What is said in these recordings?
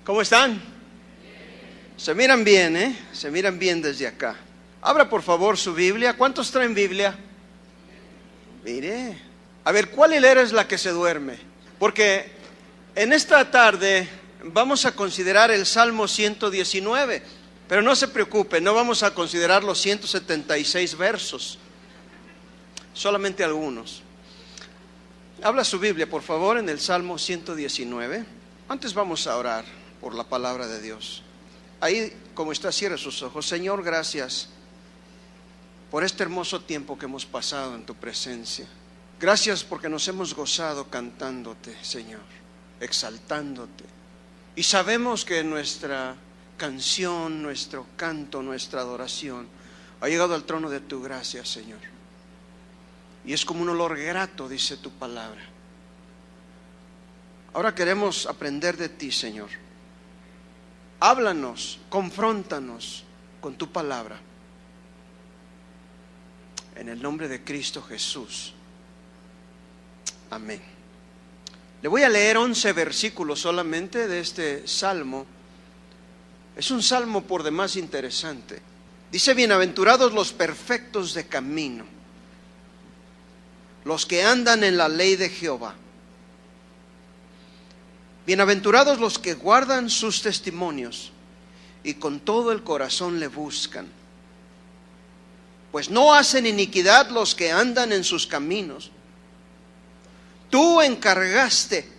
¿Cómo están? Se miran bien, ¿eh? Se miran bien desde acá. Abra por favor su Biblia. ¿Cuántos traen Biblia? Mire. A ver, ¿cuál hilera es la que se duerme? Porque en esta tarde vamos a considerar el Salmo 119. Pero no se preocupe, no vamos a considerar los 176 versos. Solamente algunos. Habla su Biblia, por favor, en el Salmo 119. Antes vamos a orar por la palabra de Dios. Ahí, como está, cierre sus ojos. Señor, gracias por este hermoso tiempo que hemos pasado en tu presencia. Gracias porque nos hemos gozado cantándote, Señor, exaltándote. Y sabemos que nuestra canción, nuestro canto, nuestra adoración ha llegado al trono de tu gracia, Señor. Y es como un olor grato, dice tu palabra. Ahora queremos aprender de ti, Señor. Háblanos, confróntanos con tu palabra. En el nombre de Cristo Jesús. Amén. Le voy a leer 11 versículos solamente de este salmo. Es un salmo por demás interesante. Dice: bienaventurados los perfectos de camino, los que andan en la ley de Jehová. Bienaventurados los que guardan sus testimonios y con todo el corazón le buscan. Pues no hacen iniquidad los que andan en sus caminos. Tú encargaste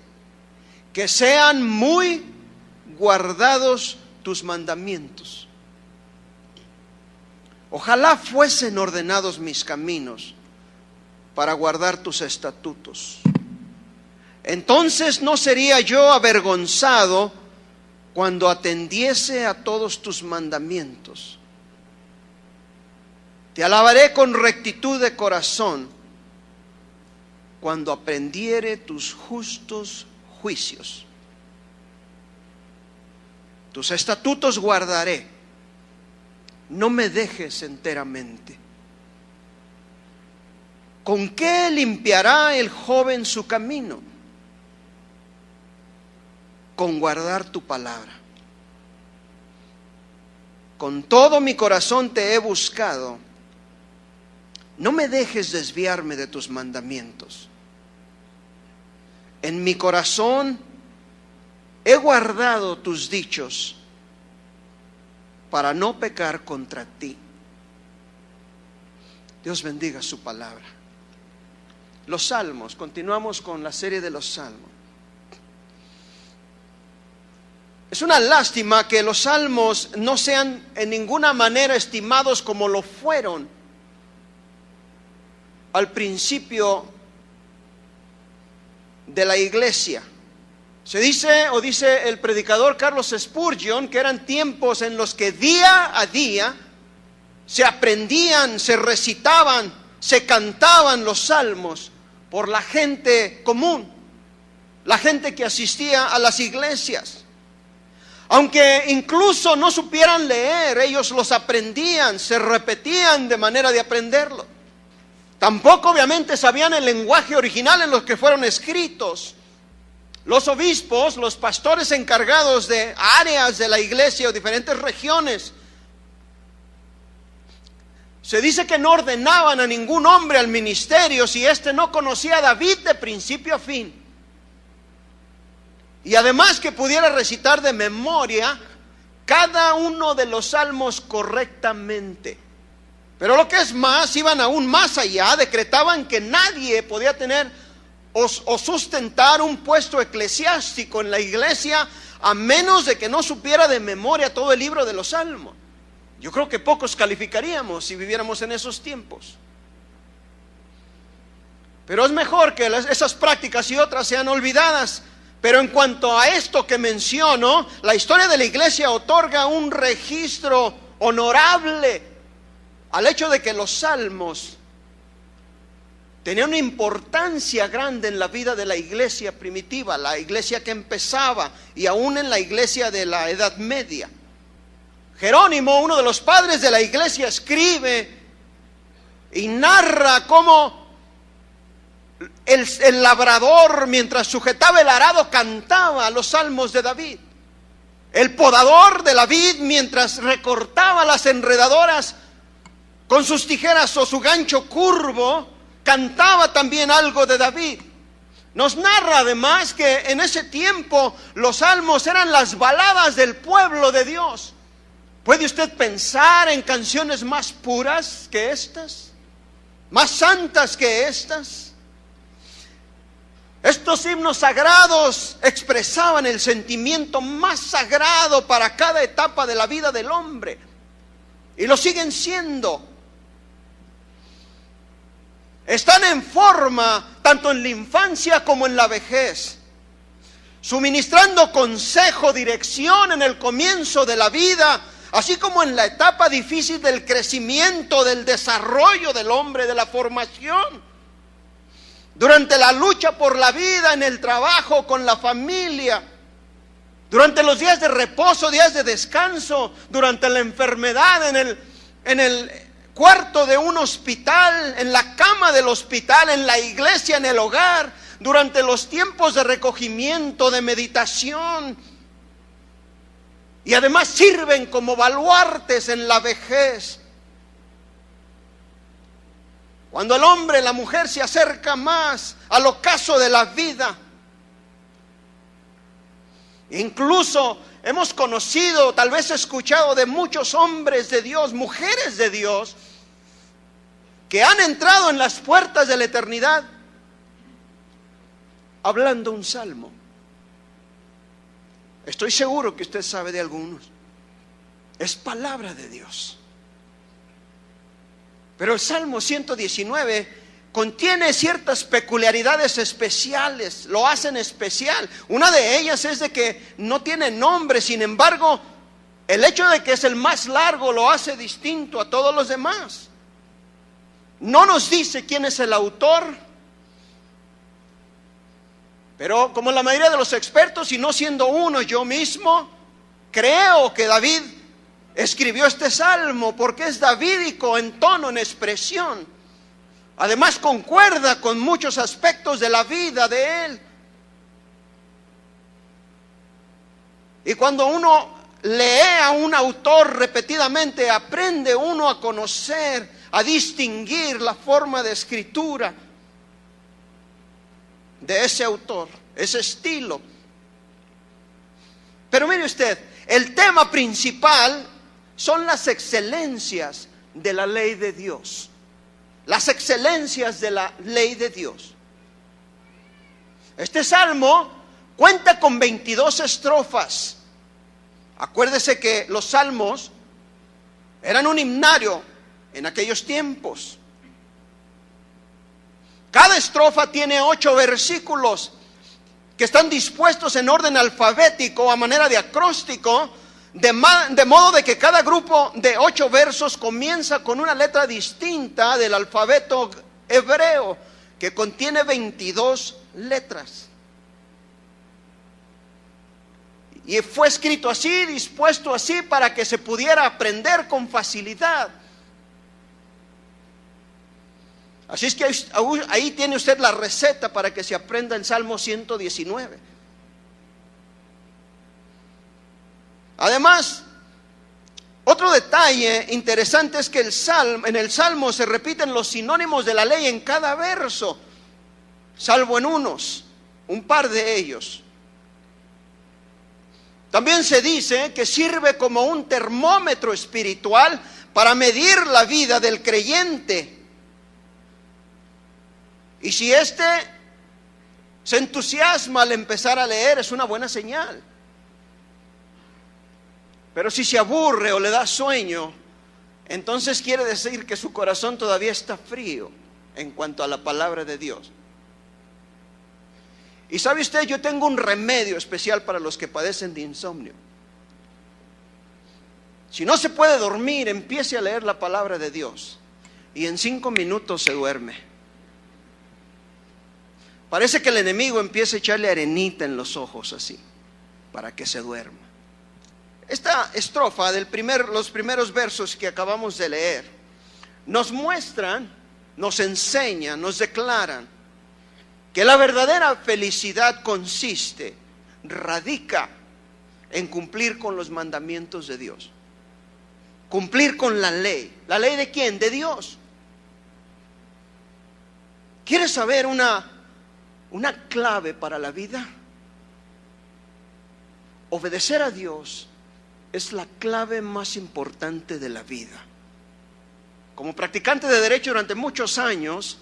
que sean muy guardados tus mandamientos. Ojalá fuesen ordenados mis caminos para guardar tus estatutos. Entonces no sería yo avergonzado cuando atendiese a todos tus mandamientos. Te alabaré con rectitud de corazón cuando aprendiere tus justos juicios. Tus estatutos guardaré, no me dejes enteramente. ¿Con qué limpiará el joven su camino? Con guardar tu palabra. Con todo mi corazón te he buscado. No me dejes desviarme de tus mandamientos. En mi corazón he guardado tus dichos para no pecar contra ti. Dios bendiga su palabra. Los salmos, continuamos con la serie de los salmos. Es una lástima que los salmos no sean en ninguna manera estimados como lo fueron al principio de la iglesia. Se dice, o dice el predicador Carlos Spurgeon, que eran tiempos en los que día a día se aprendían, se recitaban, se cantaban los salmos por la gente común, la gente que asistía a las iglesias. Aunque incluso no supieran leer, ellos los aprendían, se repetían de manera de aprenderlo. Tampoco obviamente sabían el lenguaje original en los que fueron escritos. Los obispos, los pastores encargados de áreas de la iglesia o diferentes regiones, se dice que no ordenaban a ningún hombre al ministerio si éste no conocía a David de principio a fin. Y además que pudiera recitar de memoria cada uno de los salmos correctamente. Pero lo que es más, iban aún más allá, decretaban que nadie podía tener o sustentar un puesto eclesiástico en la iglesia a menos de que no supiera de memoria todo el libro de los salmos. Yo creo que pocos calificaríamos si viviéramos en esos tiempos. Pero es mejor que esas prácticas y otras sean olvidadas. Pero en cuanto a esto que menciono, la historia de la iglesia otorga un registro honorable al hecho de que los salmos tenían una importancia grande en la vida de la iglesia primitiva, la iglesia que empezaba y aún en la iglesia de la Edad Media. Jerónimo, uno de los padres de la iglesia, escribe y narra cómo el labrador, mientras sujetaba el arado, cantaba los salmos de David. El podador de la vid, mientras recortaba las enredadoras con sus tijeras o su gancho curvo, cantaba también algo de David. Nos narra además que en ese tiempo los salmos eran las baladas del pueblo de Dios. ¿Puede usted pensar en canciones más puras que estas? ¿Más santas que estas? Estos himnos sagrados expresaban el sentimiento más sagrado para cada etapa de la vida del hombre. Y lo siguen siendo. Están en forma tanto en la infancia como en la vejez, suministrando consejo, dirección en el comienzo de la vida, así como en la etapa difícil del crecimiento, del desarrollo del hombre, de la formación. Durante la lucha por la vida, en el trabajo, con la familia, durante los días de reposo, días de descanso, durante la enfermedad, en el cuarto de un hospital, en la cama del hospital, en la iglesia, en el hogar, durante los tiempos de recogimiento, de meditación. Y además sirven como baluartes en la vejez. Cuando el hombre, la mujer se acerca más al ocaso de la vida. Incluso hemos conocido, tal vez escuchado de muchos hombres de Dios, mujeres de Dios, que han entrado en las puertas de la eternidad hablando un salmo. Estoy seguro que usted sabe de algunos. Es palabra de Dios. Pero el Salmo 119 contiene ciertas peculiaridades especiales, lo hacen especial. Una de ellas es de que no tiene nombre, sin embargo, el hecho de que es el más largo lo hace distinto a todos los demás. No nos dice quién es el autor, pero como la mayoría de los expertos, y no siendo uno yo mismo, creo que David escribió este salmo porque es davídico en tono, en expresión. Además concuerda con muchos aspectos de la vida de él. Y cuando uno lee a un autor repetidamente, aprende uno a conocer, a distinguir la forma de escritura de ese autor, ese estilo. Pero mire usted, el tema principal son las excelencias de la ley de Dios. Las excelencias de la ley de Dios. Este salmo cuenta con 22 estrofas. Acuérdese que los salmos eran un himnario en aquellos tiempos. Cada estrofa tiene 8 versículos que están dispuestos en orden alfabético a manera de acróstico, de modo de que cada grupo de 8 versos comienza con una letra distinta del alfabeto hebreo, que contiene 22 letras. Y fue escrito así, dispuesto así, para que se pudiera aprender con facilidad. Así es que ahí tiene usted la receta para que se aprenda el Salmo 119. Además, otro detalle interesante es que en el Salmo se repiten los sinónimos de la ley en cada verso, salvo en un par de ellos. También se dice que sirve como un termómetro espiritual para medir la vida del creyente. Y si éste se entusiasma al empezar a leer, es una buena señal. Pero si se aburre o le da sueño, entonces quiere decir que su corazón todavía está frío en cuanto a la palabra de Dios. Y sabe usted, yo tengo un remedio especial para los que padecen de insomnio. Si no se puede dormir, empiece a leer la palabra de Dios y en 5 minutos se duerme. Parece que el enemigo empieza a echarle arenita en los ojos así, para que se duerma. Esta estrofa los primeros versos que acabamos de leer nos muestran, nos enseñan, nos declaran que la verdadera felicidad radica en cumplir con los mandamientos de Dios. Cumplir con la ley. ¿La ley de quién? De Dios. ¿Quieres saber una clave para la vida? Obedecer a Dios es la clave más importante de la vida. Como practicante de derecho durante muchos años,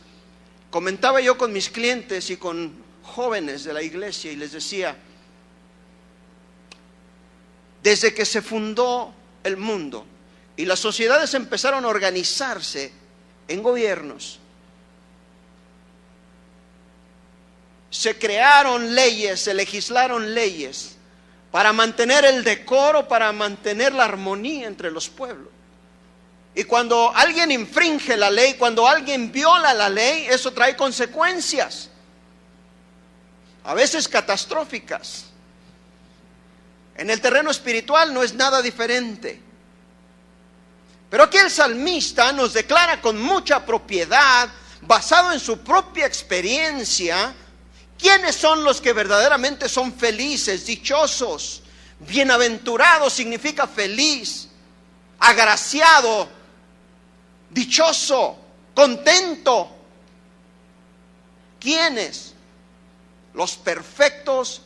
comentaba yo con mis clientes y con jóvenes de la iglesia y les decía, desde que se fundó el mundo y las sociedades empezaron a organizarse en gobiernos, se crearon leyes, se legislaron leyes para mantener el decoro, para mantener la armonía entre los pueblos. Y cuando alguien infringe la ley, cuando alguien viola la ley, eso trae consecuencias, a veces catastróficas. En el terreno espiritual no es nada diferente. Pero aquí el salmista nos declara con mucha propiedad, basado en su propia experiencia, quiénes son los que verdaderamente son felices, dichosos. Bienaventurado significa feliz, agraciado, dichoso, contento. ¿Quiénes? Los perfectos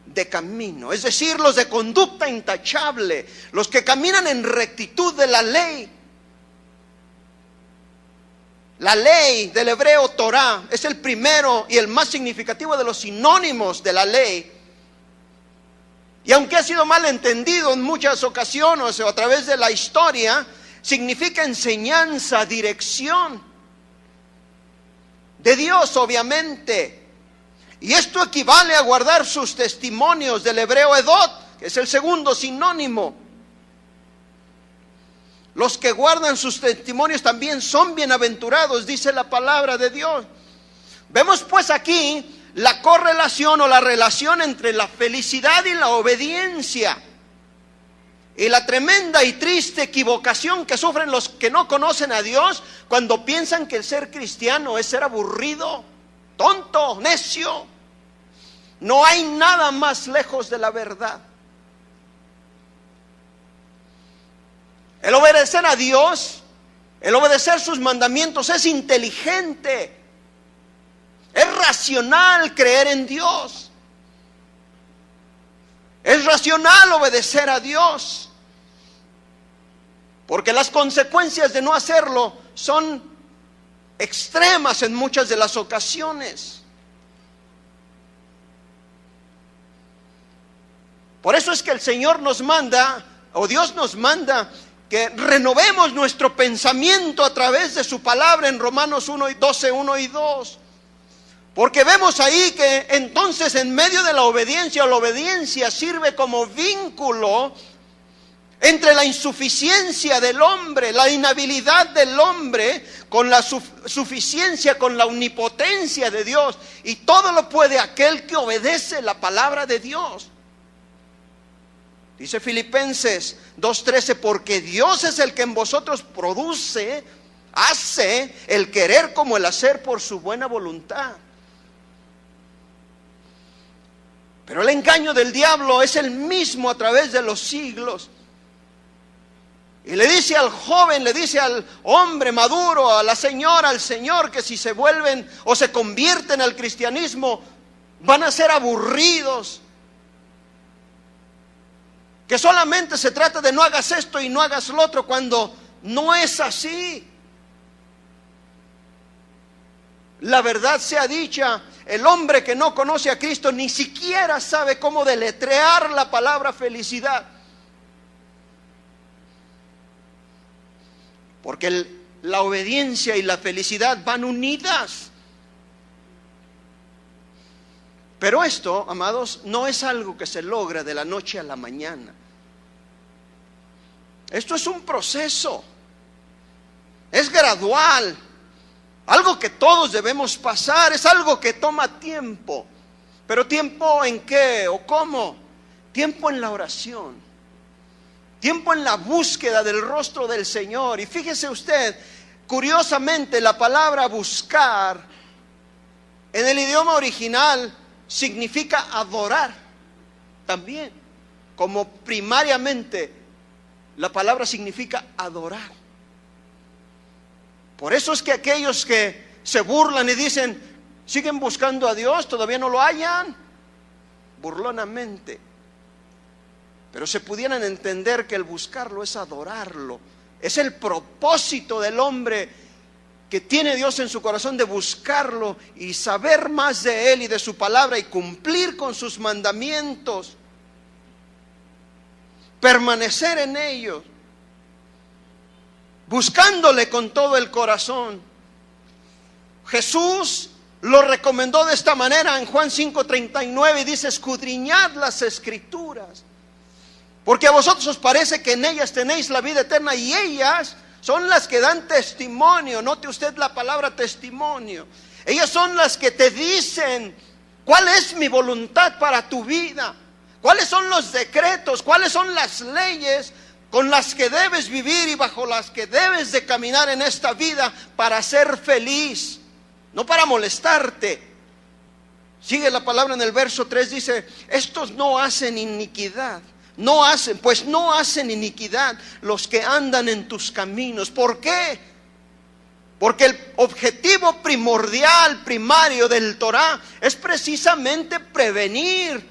de camino, es decir, los de conducta intachable, los que caminan en rectitud de la ley. La ley del hebreo Torah es el primero y el más significativo de los sinónimos de la ley. Y aunque ha sido mal entendido en muchas ocasiones o a través de la historia, significa enseñanza, dirección de Dios, obviamente. Y esto equivale a guardar sus testimonios, del hebreo edot, que es el segundo sinónimo. Los que guardan sus testimonios también son bienaventurados, dice la palabra de Dios. Vemos pues aquí la correlación o la relación entre la felicidad y la obediencia. Y la tremenda y triste equivocación que sufren los que no conocen a Dios cuando piensan que el ser cristiano es ser aburrido, tonto, necio. No hay nada más lejos de la verdad. El obedecer a Dios, el obedecer sus mandamientos es inteligente. Es racional creer en Dios. Es racional obedecer a Dios. Porque las consecuencias de no hacerlo son extremas en muchas de las ocasiones. Por eso es que el Señor nos manda, o Dios nos manda, que renovemos nuestro pensamiento a través de su palabra en Romanos 12, 1 y 2. Porque vemos ahí que entonces en medio de la obediencia sirve como vínculo entre la insuficiencia del hombre, la inhabilidad del hombre, con la suficiencia, con la omnipotencia de Dios. Y todo lo puede aquel que obedece la palabra de Dios. Dice Filipenses 2:13, porque Dios es el que en vosotros produce, hace el querer como el hacer por su buena voluntad. Pero el engaño del diablo es el mismo a través de los siglos. Y le dice al joven, le dice al hombre maduro, a la señora, al señor, que si se vuelven o se convierten al cristianismo, van a ser aburridos. Que solamente se trata de no hagas esto y no hagas lo otro, cuando no es así. La verdad sea dicha, el hombre que no conoce a Cristo ni siquiera sabe cómo deletrear la palabra felicidad. Porque la obediencia y la felicidad van unidas. Pero esto, amados, no es algo que se logra de la noche a la mañana. Esto es un proceso. Es gradual. Algo que todos debemos pasar. Es algo que toma tiempo. Pero ¿tiempo en qué o cómo? Tiempo en la oración. Tiempo en la búsqueda del rostro del Señor. Y fíjese usted, curiosamente la palabra buscar en el idioma original significa adorar también, como primariamente la palabra significa adorar. Por eso es que aquellos que se burlan y dicen, siguen buscando a Dios, todavía no lo hallan, burlonamente. Pero se pudieran entender que el buscarlo es adorarlo. Es el propósito del hombre que tiene Dios en su corazón, de buscarlo y saber más de Él y de su palabra y cumplir con sus mandamientos, permanecer en ellos, buscándole con todo el corazón. Jesús lo recomendó de esta manera en Juan 5:39 y dice: escudriñad las Escrituras, porque a vosotros os parece que en ellas tenéis la vida eterna, y ellas son las que dan testimonio. Note usted la palabra testimonio. Ellas son las que te dicen cuál es mi voluntad para tu vida, cuáles son los decretos, cuáles son las leyes con las que debes vivir y bajo las que debes de caminar en esta vida para ser feliz, no para molestarte. Sigue la palabra en el verso 3, dice: estos no hacen iniquidad. No hacen iniquidad los que andan en tus caminos. ¿Por qué? Porque el objetivo primordial, primario del Torah es precisamente prevenir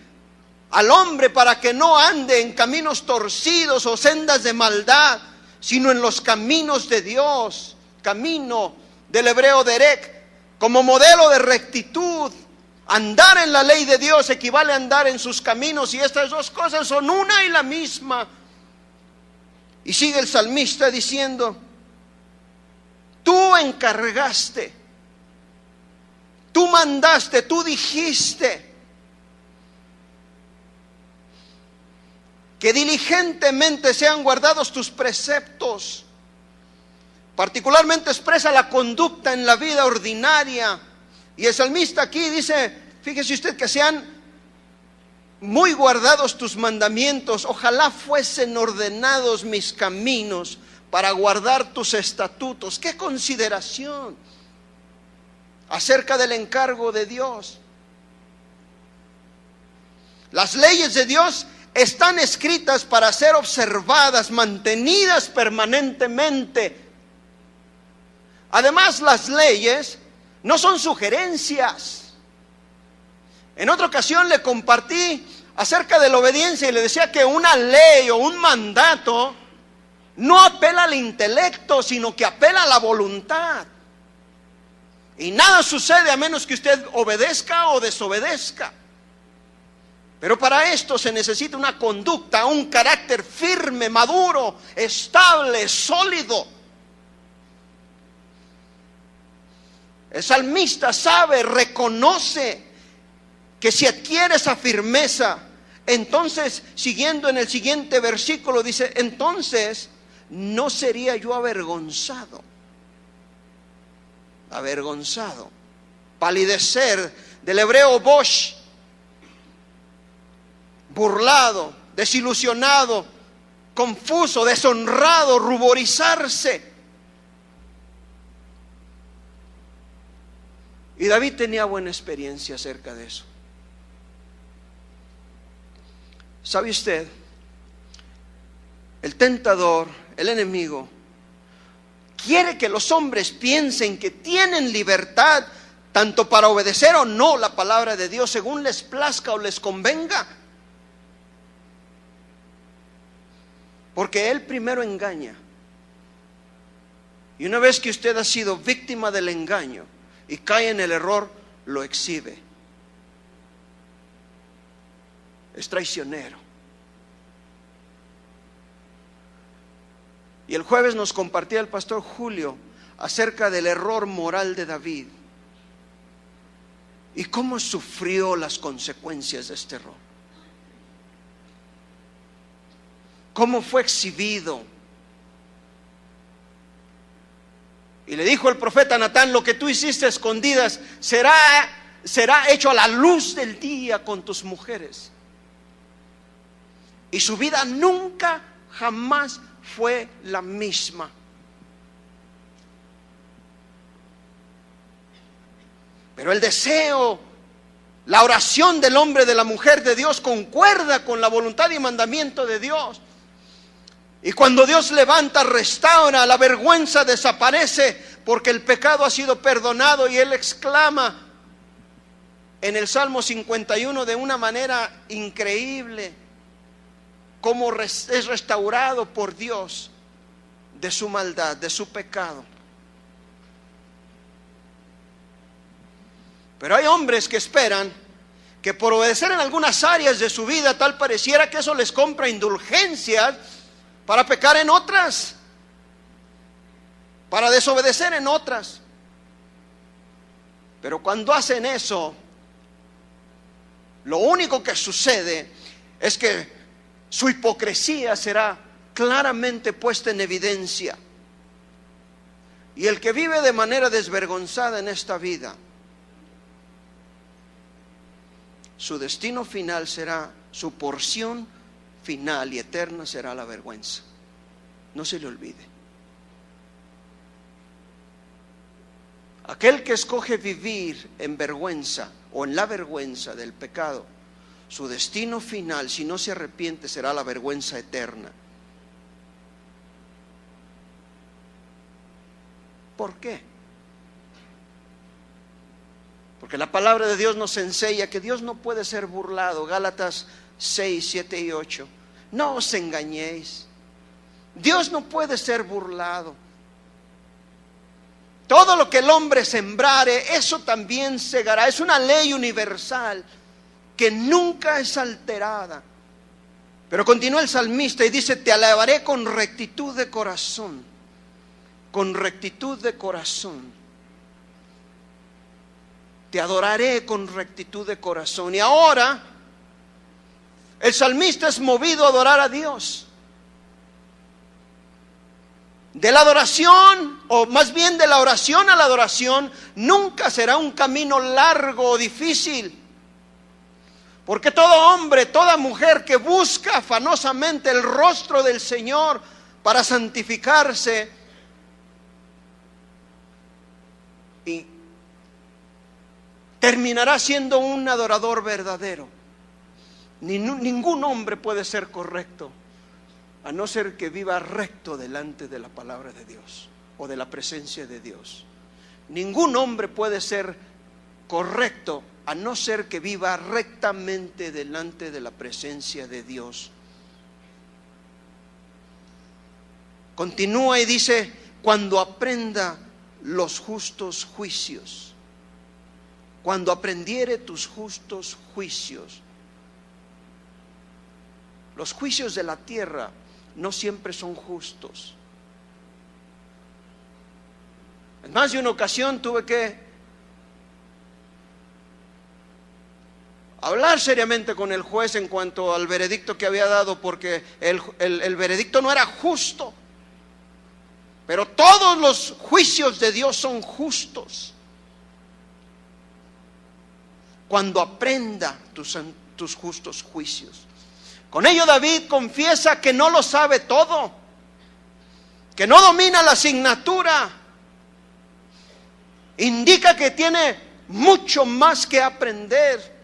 al hombre para que no ande en caminos torcidos o sendas de maldad, sino en los caminos de Dios. Camino del hebreo derek, como modelo de rectitud. Andar en la ley de Dios equivale a andar en sus caminos, y estas dos cosas son una y la misma. Y sigue el salmista diciendo: tú encargaste, tú mandaste, tú dijiste que diligentemente sean guardados tus preceptos. Particularmente expresa la conducta en la vida ordinaria. Y el salmista aquí dice, fíjese usted, que sean muy guardados tus mandamientos. Ojalá fuesen ordenados mis caminos para guardar tus estatutos. ¡Qué consideración acerca del encargo de Dios! Las leyes de Dios están escritas para ser observadas, mantenidas permanentemente. Además, las leyes no son sugerencias. En otra ocasión le compartí acerca de la obediencia y le decía que una ley o un mandato no apela al intelecto, sino que apela a la voluntad. Y nada sucede a menos que usted obedezca o desobedezca. Pero para esto se necesita una conducta, un carácter firme, maduro, estable, sólido. El salmista sabe, reconoce que si adquiere esa firmeza, entonces, siguiendo en el siguiente versículo, dice: entonces no sería yo avergonzado. Avergonzado, palidecer, del hebreo bosh, burlado, desilusionado, confuso, deshonrado, ruborizarse. Y David tenía buena experiencia acerca de eso. ¿Sabe usted? El tentador, el enemigo, quiere que los hombres piensen que tienen libertad tanto para obedecer o no la palabra de Dios, según les plazca o les convenga. Porque él primero engaña. Y una vez que usted ha sido víctima del engaño y cae en el error, lo exhibe. Es traicionero. Y el jueves nos compartía el pastor Julio acerca del error moral de David y cómo sufrió las consecuencias de este error. Cómo fue exhibido. Y le dijo el profeta Natán: lo que tú hiciste a escondidas será hecho a la luz del día con tus mujeres. Y su vida nunca, jamás fue la misma. Pero el deseo La oración del hombre, de la mujer de Dios, concuerda con la voluntad y mandamiento de Dios. Y cuando Dios levanta, restaura, la vergüenza desaparece porque el pecado ha sido perdonado. Y Él exclama en el Salmo 51 de una manera increíble cómo es restaurado por Dios de su maldad, de su pecado. Pero hay hombres que esperan que por obedecer en algunas áreas de su vida, tal pareciera que eso les compra indulgencias para pecar en otras, para desobedecer en otras. Pero cuando hacen eso, lo único que sucede es que su hipocresía será claramente puesta en evidencia. Y el que vive de manera desvergonzada en esta vida, su destino final será, su porción final y eterna será la vergüenza. No se le olvide. Aquel que escoge vivir en vergüenza o en la vergüenza del pecado, su destino final, si no se arrepiente, será la vergüenza eterna. ¿Por qué? Porque la palabra de Dios nos enseña que Dios no puede ser burlado. Gálatas 6, 7 y 8. No os engañéis. Dios no puede ser burlado. Todo lo que el hombre sembrare, eso también segará. Es una ley universal que nunca es alterada. Pero continúa el salmista y dice: te alabaré con rectitud de corazón. Con rectitud de corazón. Te adoraré con rectitud de corazón. Y ahora el salmista es movido a adorar a Dios. De la adoración, o más bien de la oración a la adoración, nunca será un camino largo o difícil. Porque todo hombre, toda mujer que busca afanosamente el rostro del Señor para santificarse y terminará siendo un adorador verdadero. Ningún hombre puede ser correcto a no ser que viva recto delante de la palabra de Dios o de la presencia de Dios. Ningún hombre puede ser correcto a no ser que viva rectamente delante de la presencia de Dios. Continúa y dice: cuando aprenda los justos juicios. Cuando aprendiere tus justos juicios. Los juicios de la tierra no siempre son justos. En más de una ocasión tuve que hablar seriamente con el juez en cuanto al veredicto que había dado, porque el veredicto no era justo. Pero todos los juicios de Dios son justos. Cuando aprenda tus justos juicios. Con ello David confiesa que no lo sabe todo, que no domina la asignatura. Indica que tiene mucho más que aprender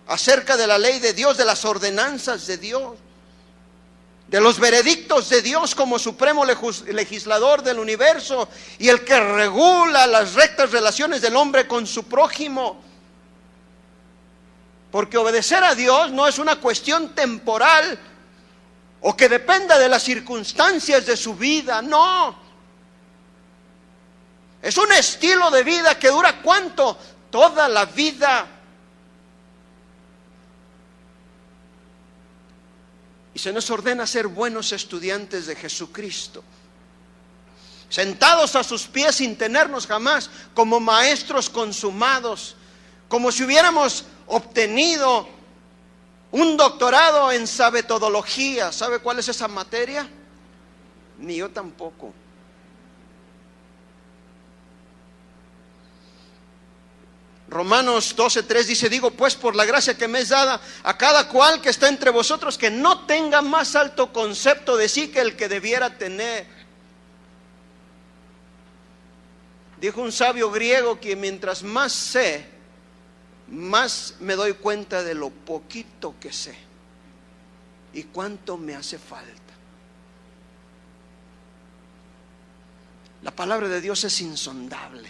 acerca de la ley de Dios, de las ordenanzas de Dios, de los veredictos de Dios como supremo legislador del universo y el que regula las rectas relaciones del hombre con su prójimo. Porque obedecer a Dios no es una cuestión temporal o que dependa de las circunstancias de su vida, no. Es un estilo de vida que dura ¿cuánto? Toda la vida. Y se nos ordena ser buenos estudiantes de Jesucristo, sentados a sus pies sin tenernos jamás como maestros consumados, como si hubiéramos obtenido un doctorado en sabetología. ¿Sabe cuál es esa materia? Ni yo tampoco. Romanos 12:3 dice: digo pues por la gracia que me es dada a cada cual que está entre vosotros, que no tenga más alto concepto de sí que el que debiera tener. Dijo un sabio griego que mientras más sé, más me doy cuenta de lo poquito que sé y cuánto me hace falta. La palabra de Dios es insondable.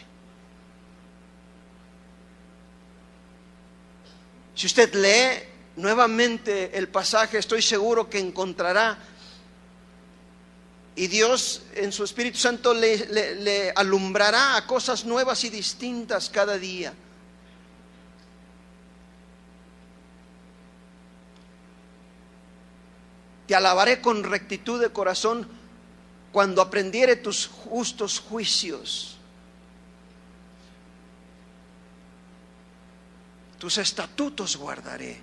Si usted lee nuevamente el pasaje, estoy seguro que encontrará, y Dios en su Espíritu Santo le alumbrará a cosas nuevas y distintas cada día. Te alabaré con rectitud de corazón cuando aprendiere tus justos juicios. Tus estatutos guardaré.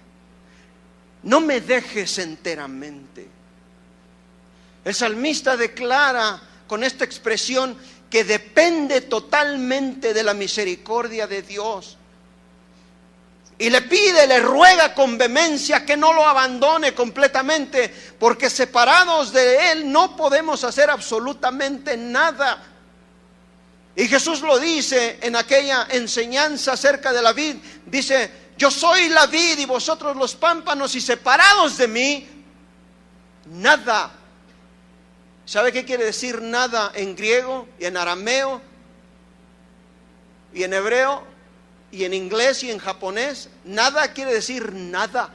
No me dejes enteramente. El salmista declara con esta expresión que depende totalmente de la misericordia de Dios. Y le pide, le ruega con vehemencia que no lo abandone completamente, porque separados de Él no podemos hacer absolutamente nada. Y Jesús lo dice en aquella enseñanza acerca de la vid. Dice: yo soy la vid y vosotros los pámpanos, y separados de mí, nada. ¿Sabe qué quiere decir nada en griego y en arameo y en hebreo y en inglés y en japonés? Nada quiere decir nada.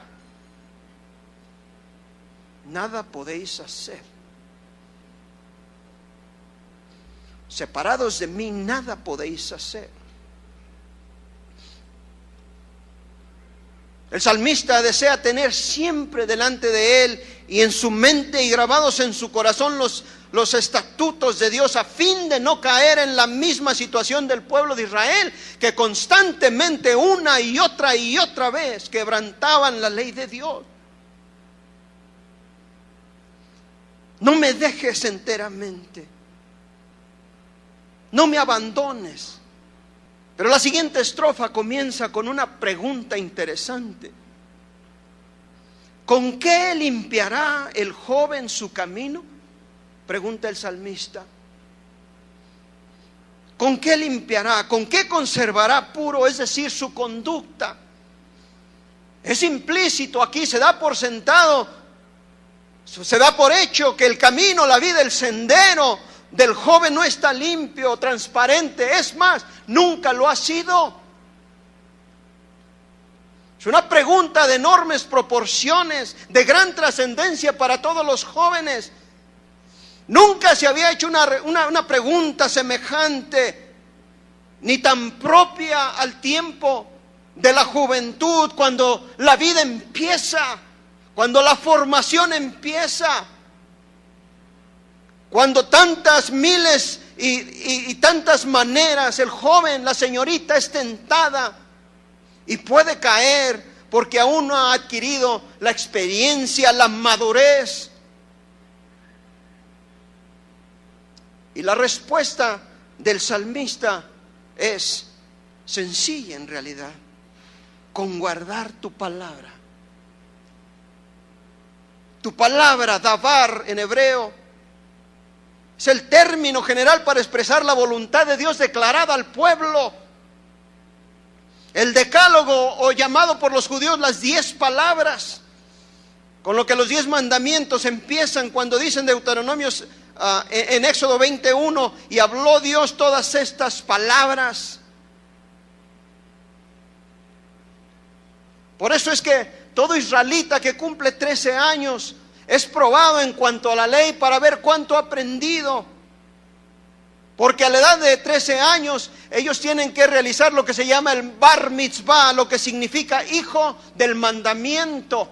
Nada podéis hacer. Separados de mí, nada podéis hacer. El salmista desea tener siempre delante de él y en su mente y grabados en su corazón los estatutos de Dios, a fin de no caer en la misma situación del pueblo de Israel, que constantemente una y otra vez quebrantaban la ley de Dios. No me dejes enteramente. No me abandones. Pero la siguiente estrofa comienza con una pregunta interesante. ¿Con qué limpiará el joven su camino?, pregunta el salmista. ¿Con qué limpiará? ¿Con qué conservará puro, es decir, su conducta? Es implícito aquí, se da por sentado, se da por hecho que el camino, la vida, el sendero del joven no está limpio, transparente. Es más, nunca lo ha sido. Es una pregunta de enormes proporciones, de gran trascendencia para todos los jóvenes. Nunca se había hecho una pregunta semejante, ni tan propia al tiempo de la juventud, cuando la vida empieza, cuando la formación empieza, cuando tantas miles y tantas maneras el joven, la señorita es tentada y puede caer porque aún no ha adquirido la experiencia, la madurez. Y la respuesta del salmista es sencilla en realidad: con guardar tu palabra. Tu palabra, davar en hebreo, es el término general para expresar la voluntad de Dios declarada al pueblo. El decálogo, o llamado por los judíos las 10 palabras, con lo que los 10 mandamientos empiezan cuando dicen Deuteronomios en Éxodo 21, y habló Dios todas estas palabras. Por eso es que todo israelita que cumple 13 años es probado en cuanto a la ley para ver cuánto ha aprendido. Porque a la edad de 13 años ellos tienen que realizar lo que se llama el bar mitzvah, lo que significa hijo del mandamiento.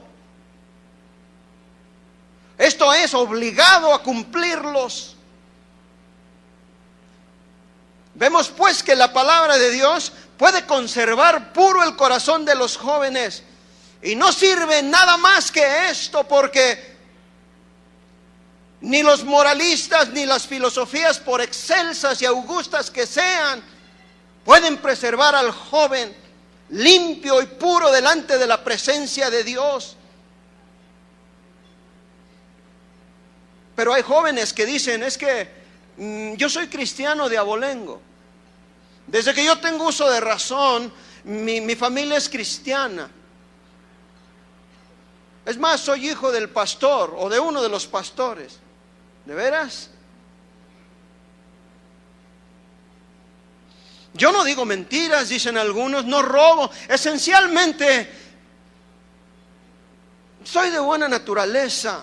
Esto es obligado a cumplirlos. Vemos pues que la palabra de Dios puede conservar puro el corazón de los jóvenes. Y no sirve nada más que esto, porque ni los moralistas ni las filosofías, por excelsas y augustas que sean, pueden preservar al joven limpio y puro delante de la presencia de Dios. Pero hay jóvenes que dicen: es que yo soy cristiano de abolengo. Desde que yo tengo uso de razón, mi familia es cristiana. Es más, soy hijo del pastor o de uno de los pastores. ¿De veras? Yo no digo mentiras, dicen algunos, no robo. Esencialmente, soy de buena naturaleza.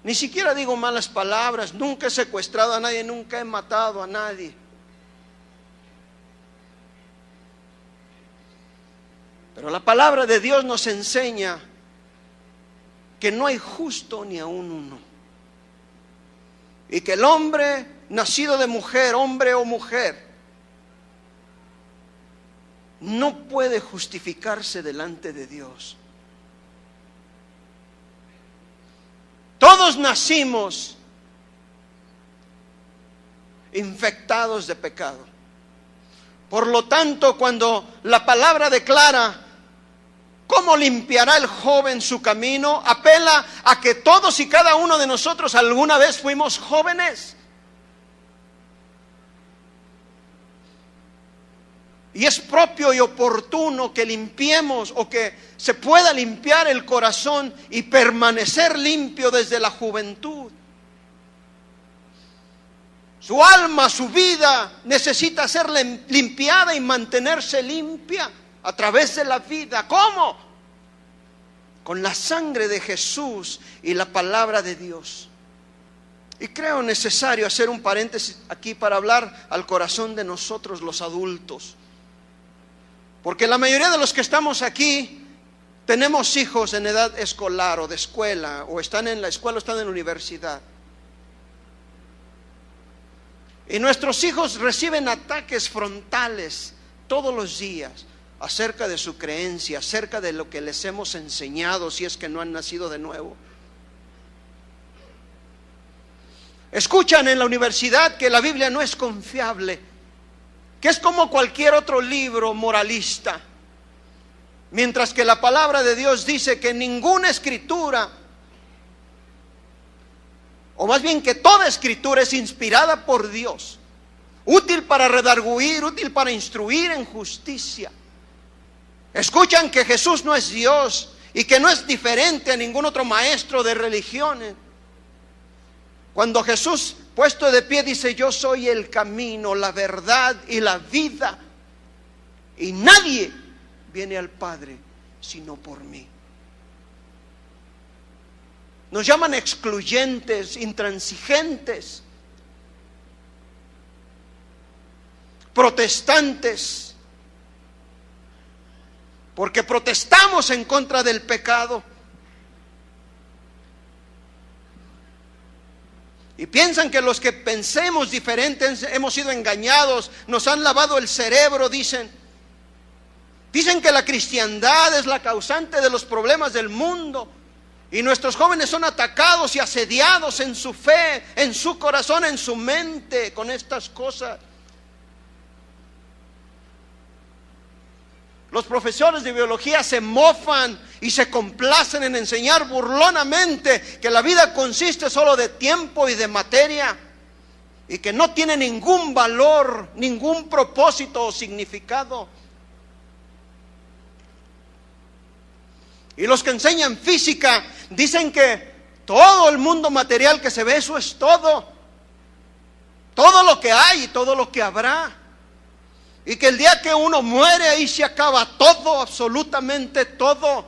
Ni siquiera digo malas palabras, nunca he secuestrado a nadie, nunca he matado a nadie. Pero la palabra de Dios nos enseña que no hay justo ni aun uno. Y que el hombre nacido de mujer, hombre o mujer, no puede justificarse delante de Dios. Todos nacimos infectados de pecado. Por lo tanto, cuando la palabra declara cómo limpiará el joven su camino, apela a que todos y cada uno de nosotros alguna vez fuimos jóvenes. Y es propio y oportuno que limpiemos o que se pueda limpiar el corazón y permanecer limpio desde la juventud. Su alma, su vida necesita ser limpiada y mantenerse limpia a través de la vida. ¿Cómo? Con la sangre de Jesús y la palabra de Dios. Y creo necesario hacer un paréntesis aquí para hablar al corazón de nosotros los adultos. Porque la mayoría de los que estamos aquí tenemos hijos en edad escolar o de escuela, o están en la escuela o están en la universidad. Y nuestros hijos reciben ataques frontales todos los días acerca de su creencia, acerca de lo que les hemos enseñado si es que no han nacido de nuevo. Escuchan en la universidad que la Biblia no es confiable, que es como cualquier otro libro moralista, mientras que la palabra de Dios dice que ninguna escritura, o más bien que toda escritura es inspirada por Dios, útil para redarguir, útil para instruir en justicia. Escuchan que Jesús no es Dios y que no es diferente a ningún otro maestro de religiones. Cuando Jesús, puesto de pie, dice: yo soy el camino, la verdad y la vida, y nadie viene al Padre sino por mí. Nos llaman excluyentes, intransigentes, protestantes, porque protestamos en contra del pecado. Y piensan que los que pensemos diferentes hemos sido engañados, nos han lavado el cerebro, dicen. Dicen que la cristiandad es la causante de los problemas del mundo. Y nuestros jóvenes son atacados y asediados en su fe, en su corazón, en su mente, con estas cosas. Los profesores de biología se mofan y se complacen en enseñar burlonamente que la vida consiste solo de tiempo y de materia, y que no tiene ningún valor, ningún propósito o significado. Y los que enseñan física dicen que todo el mundo material que se ve, eso es todo. Todo lo que hay y todo lo que habrá. Y que el día que uno muere, ahí se acaba todo, absolutamente todo.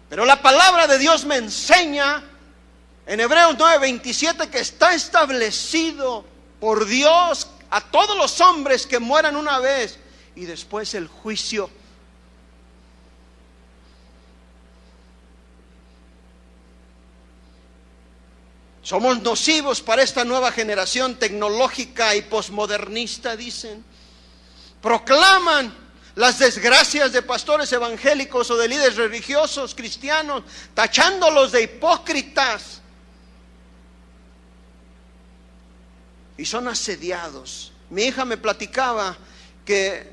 Pero la palabra de Dios me enseña en Hebreos 9:27 que está establecido por Dios a todos los hombres que mueran una vez y después el juicio. Somos nocivos para esta nueva generación tecnológica y posmodernista, dicen. Proclaman las desgracias de pastores evangélicos o de líderes religiosos cristianos, tachándolos de hipócritas. Y son asediados. Mi hija me platicaba que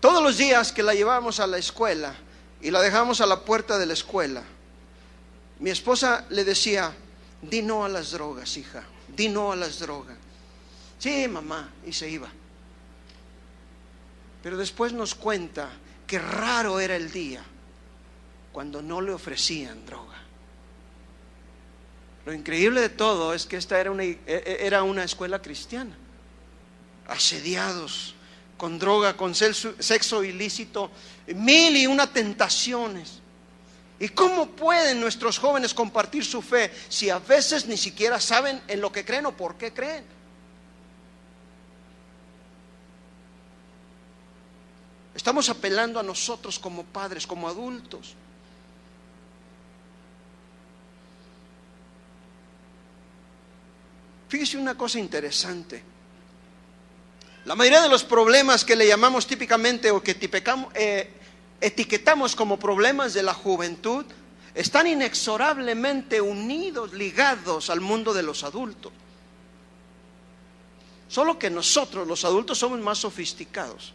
todos los días que la llevábamos a la escuela y la dejábamos a la puerta de la escuela, mi esposa le decía: di no a las drogas, hija, di no a las drogas. Sí, mamá, y se iba. Pero después nos cuenta que raro era el día cuando no le ofrecían droga. Lo increíble de todo es que esta era una escuela cristiana. Asediados con droga, con sexo ilícito, 1001 tentaciones. ¿Y cómo pueden nuestros jóvenes compartir su fe si a veces ni siquiera saben en lo que creen o por qué creen? Estamos apelando a nosotros como padres, como adultos. Fíjese una cosa interesante. La mayoría de los problemas que le llamamos típicamente o que etiquetamos como problemas de la juventud están inexorablemente unidos, ligados al mundo de los adultos. Solo que nosotros, los adultos, somos más sofisticados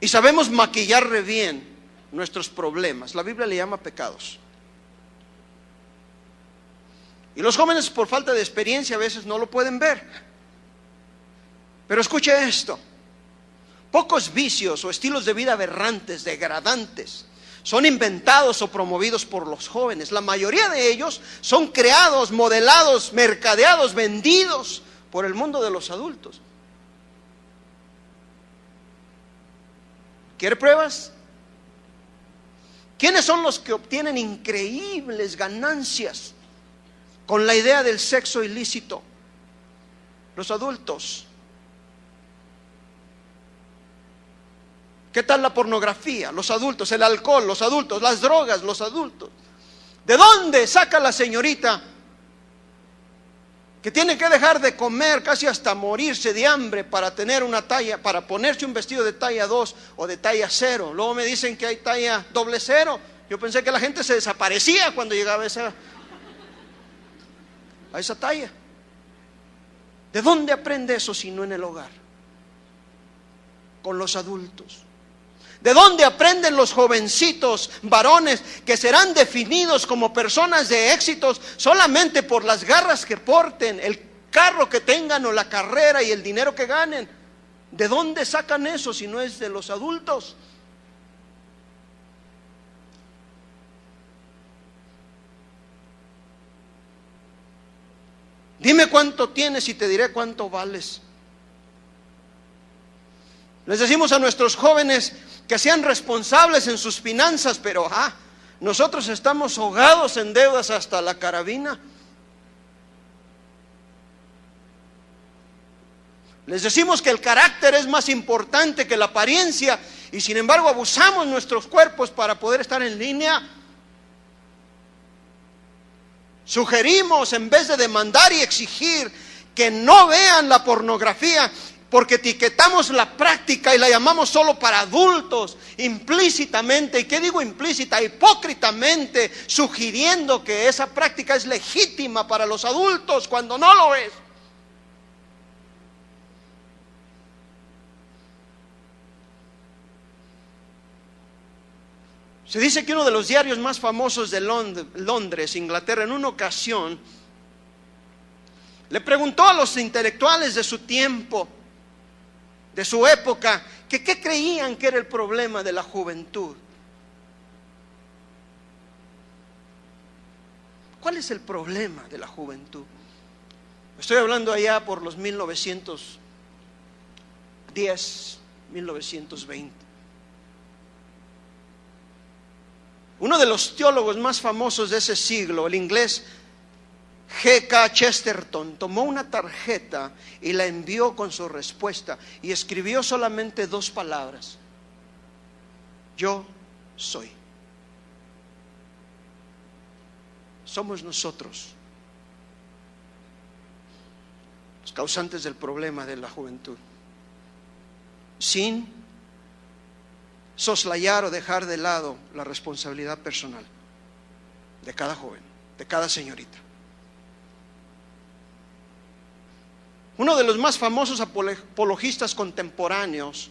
y sabemos maquillar re bien nuestros problemas. La Biblia le llama pecados. Y los jóvenes, por falta de experiencia, a veces no lo pueden ver. Pero escuche esto: pocos vicios o estilos de vida aberrantes, degradantes, son inventados o promovidos por los jóvenes. La mayoría de ellos son creados, modelados, mercadeados, vendidos por el mundo de los adultos. ¿Quiere pruebas? ¿Quiénes son los que obtienen increíbles ganancias con la idea del sexo ilícito? Los adultos. ¿Qué tal la pornografía? Los adultos. El alcohol, los adultos. Las drogas, los adultos. ¿De dónde saca la señorita que tiene que dejar de comer casi hasta morirse de hambre para tener una talla, para ponerse un vestido de talla 2 o de talla 0? Luego me dicen que hay talla 00. Yo pensé que la gente se desaparecía cuando llegaba a esa talla. ¿De dónde aprende eso si no en el hogar? Con los adultos. ¿De dónde aprenden los jovencitos varones que serán definidos como personas de éxitos solamente por las garras que porten, el carro que tengan o la carrera y el dinero que ganen? ¿De dónde sacan eso si no es de los adultos? Dime cuánto tienes y te diré cuánto vales. Les decimos a nuestros jóvenes que sean responsables en sus finanzas, pero nosotros estamos ahogados en deudas hasta la carabina. Les decimos que el carácter es más importante que la apariencia y sin embargo abusamos nuestros cuerpos para poder estar en línea. Sugerimos, en vez de demandar y exigir, que no vean la pornografía, porque etiquetamos la práctica y la llamamos solo para adultos, implícitamente. ¿Y qué digo implícita? Hipócritamente, sugiriendo que esa práctica es legítima para los adultos cuando no lo es. Se dice que uno de los diarios más famosos de Londres, Inglaterra, en una ocasión le preguntó a los intelectuales de su tiempo, de su época, que qué creían que era el problema de la juventud. ¿Cuál es el problema de la juventud? Estoy hablando allá por los 1910, 1920. Uno de los teólogos más famosos de ese siglo, el inglés G.K. Chesterton, tomó una tarjeta y la envió con su respuesta y escribió solamente 2 palabras: yo soy. Somos nosotros los causantes del problema de la juventud, sin soslayar o dejar de lado la responsabilidad personal de cada joven, de cada señorita. Uno de los más famosos apologistas contemporáneos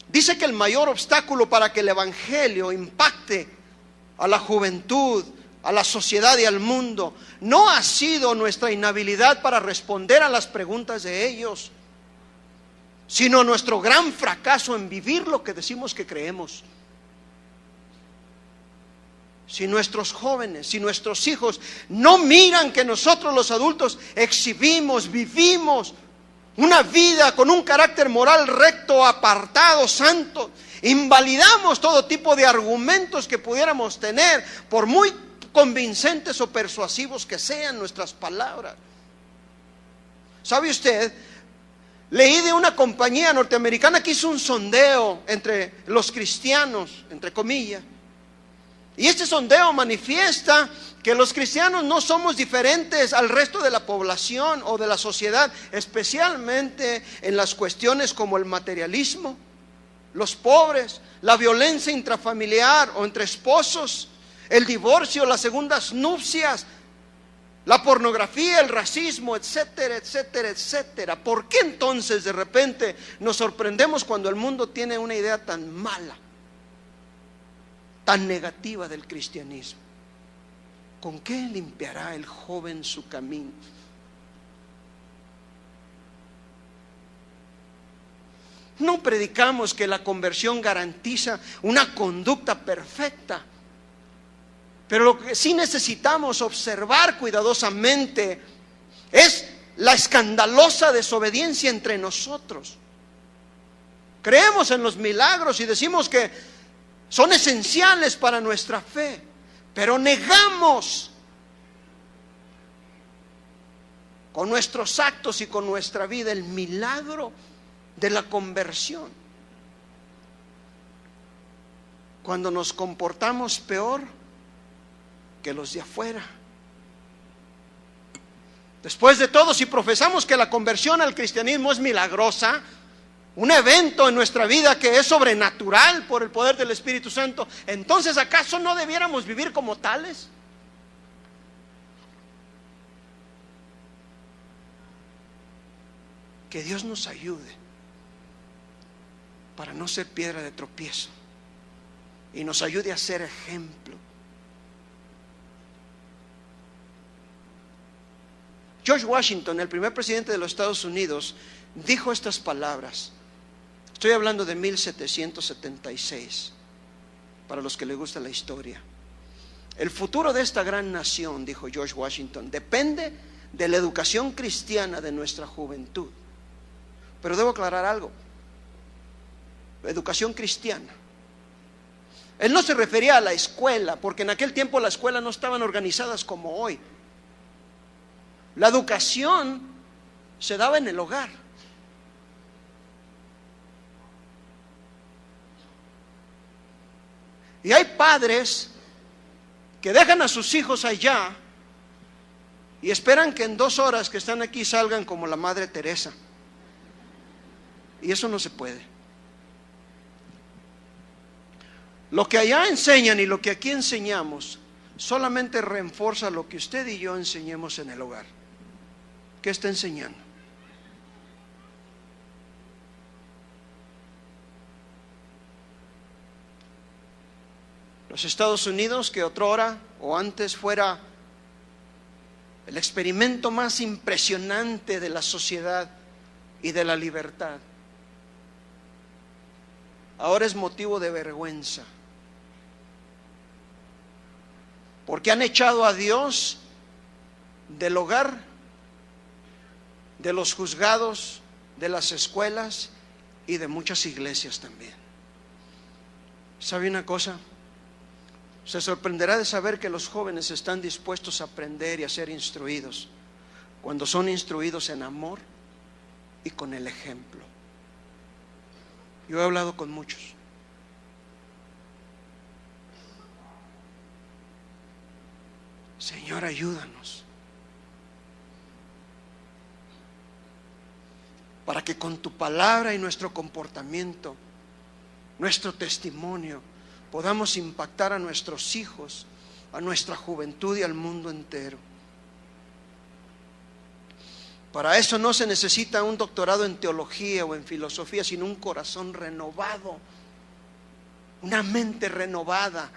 dice que el mayor obstáculo para que el evangelio impacte a la juventud, a la sociedad y al mundo no ha sido nuestra inhabilidad para responder a las preguntas de ellos, sino nuestro gran fracaso en vivir lo que decimos que creemos. Si nuestros jóvenes, si nuestros hijos no miran que nosotros los adultos exhibimos, vivimos una vida con un carácter moral recto, apartado, santo, invalidamos todo tipo de argumentos que pudiéramos tener, por muy convincentes o persuasivos que sean nuestras palabras. ¿Sabe usted? Leí de una compañía norteamericana que hizo un sondeo entre los cristianos, entre comillas. Y este sondeo manifiesta que los cristianos no somos diferentes al resto de la población o de la sociedad, especialmente en las cuestiones como el materialismo, los pobres, la violencia intrafamiliar o entre esposos, el divorcio, las segundas nupcias, la pornografía, el racismo, etcétera, etcétera, etcétera. ¿Por qué entonces de repente nos sorprendemos cuando el mundo tiene una idea tan mala, tan negativa del cristianismo? ¿Con qué limpiará el joven su camino? No predicamos que la conversión garantiza una conducta perfecta, pero lo que sí necesitamos observar cuidadosamente es la escandalosa desobediencia entre nosotros. Creemos en los milagros y decimos que son esenciales para nuestra fe, pero negamos con nuestros actos y con nuestra vida el milagro de la conversión. Cuando nos comportamos peor que los de afuera. Después de todo, si profesamos que la conversión al cristianismo es milagrosa, un evento en nuestra vida que es sobrenatural por el poder del Espíritu Santo, entonces ¿acaso no debiéramos vivir como tales? Que Dios nos ayude para no ser piedra de tropiezo y nos ayude a ser ejemplo. George Washington, el primer presidente de los Estados Unidos, dijo estas palabras. Estoy hablando de 1776, para los que les gusta la historia. El futuro de esta gran nación, dijo George Washington, depende de la educación cristiana de nuestra juventud. Pero debo aclarar algo: educación cristiana. Él no se refería a la escuela, porque en aquel tiempo las escuelas no estaban organizadas como hoy. La educación se daba en el hogar. Y hay padres que dejan a sus hijos allá y esperan que en 2 horas que están aquí salgan como la Madre Teresa. Y eso no se puede. Lo que allá enseñan y lo que aquí enseñamos solamente refuerza lo que usted y yo enseñemos en el hogar. ¿Qué está enseñando? Los Estados Unidos, que otrora o antes fuera el experimento más impresionante de la sociedad y de la libertad, ahora es motivo de vergüenza, porque han echado a Dios del hogar, de los juzgados, de las escuelas y de muchas iglesias también. ¿Sabe una cosa? Se sorprenderá de saber que los jóvenes están dispuestos a aprender y a ser instruidos cuando son instruidos en amor y con el ejemplo. Yo he hablado con muchos. Señor, ayúdanos para que con tu palabra y nuestro comportamiento, nuestro testimonio, podamos impactar a nuestros hijos, a nuestra juventud y al mundo entero. Para eso no se necesita un doctorado en teología o en filosofía, sino un corazón renovado, una mente renovada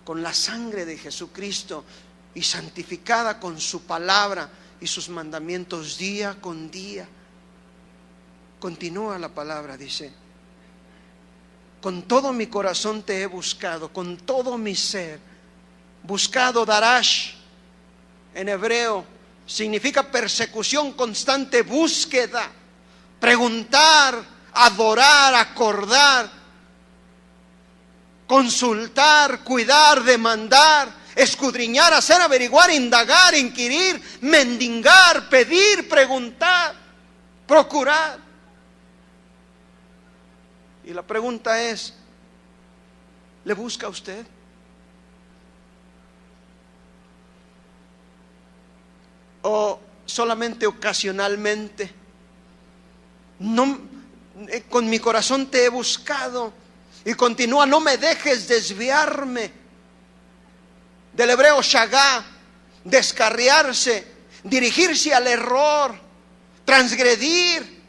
con la sangre de Jesucristo y santificada con su palabra y sus mandamientos día con día. Continúa la palabra, dice: con todo mi corazón te he buscado, con todo mi ser. Buscado, darash, en hebreo, significa persecución constante, búsqueda, preguntar, adorar, acordar, consultar, cuidar, demandar, escudriñar, hacer, averiguar, indagar, inquirir, mendigar, pedir, preguntar, procurar. Y la pregunta es: ¿le busca usted? ¿O solamente ocasionalmente? No, con mi corazón te he buscado. Y continúa: no me dejes desviarme. Del hebreo shagá, descarriarse, dirigirse al error, transgredir,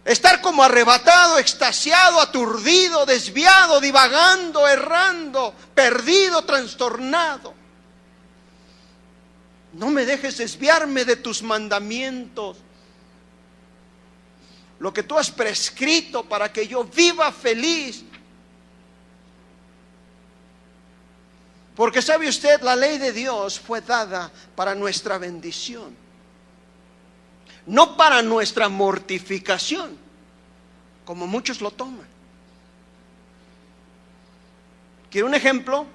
estar como arrebatado, extasiado, aturdido, desviado, divagando, errando, perdido, trastornado. No me dejes desviarme de tus mandamientos, lo que tú has prescrito para que yo viva feliz. Porque sabe usted, la ley de Dios fue dada para nuestra bendición, no para nuestra mortificación, como muchos lo toman. ¿Quiere un ejemplo?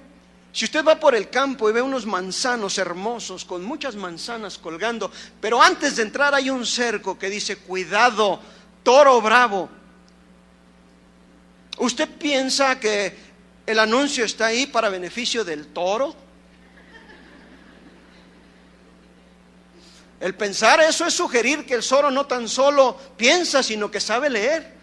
Si usted va por el campo y ve unos manzanos hermosos con muchas manzanas colgando, pero antes de entrar hay un cerco que dice: cuidado, toro bravo. ¿Usted piensa que el anuncio está ahí para beneficio del toro? El pensar eso es sugerir que el zorro no tan solo piensa, sino que sabe leer.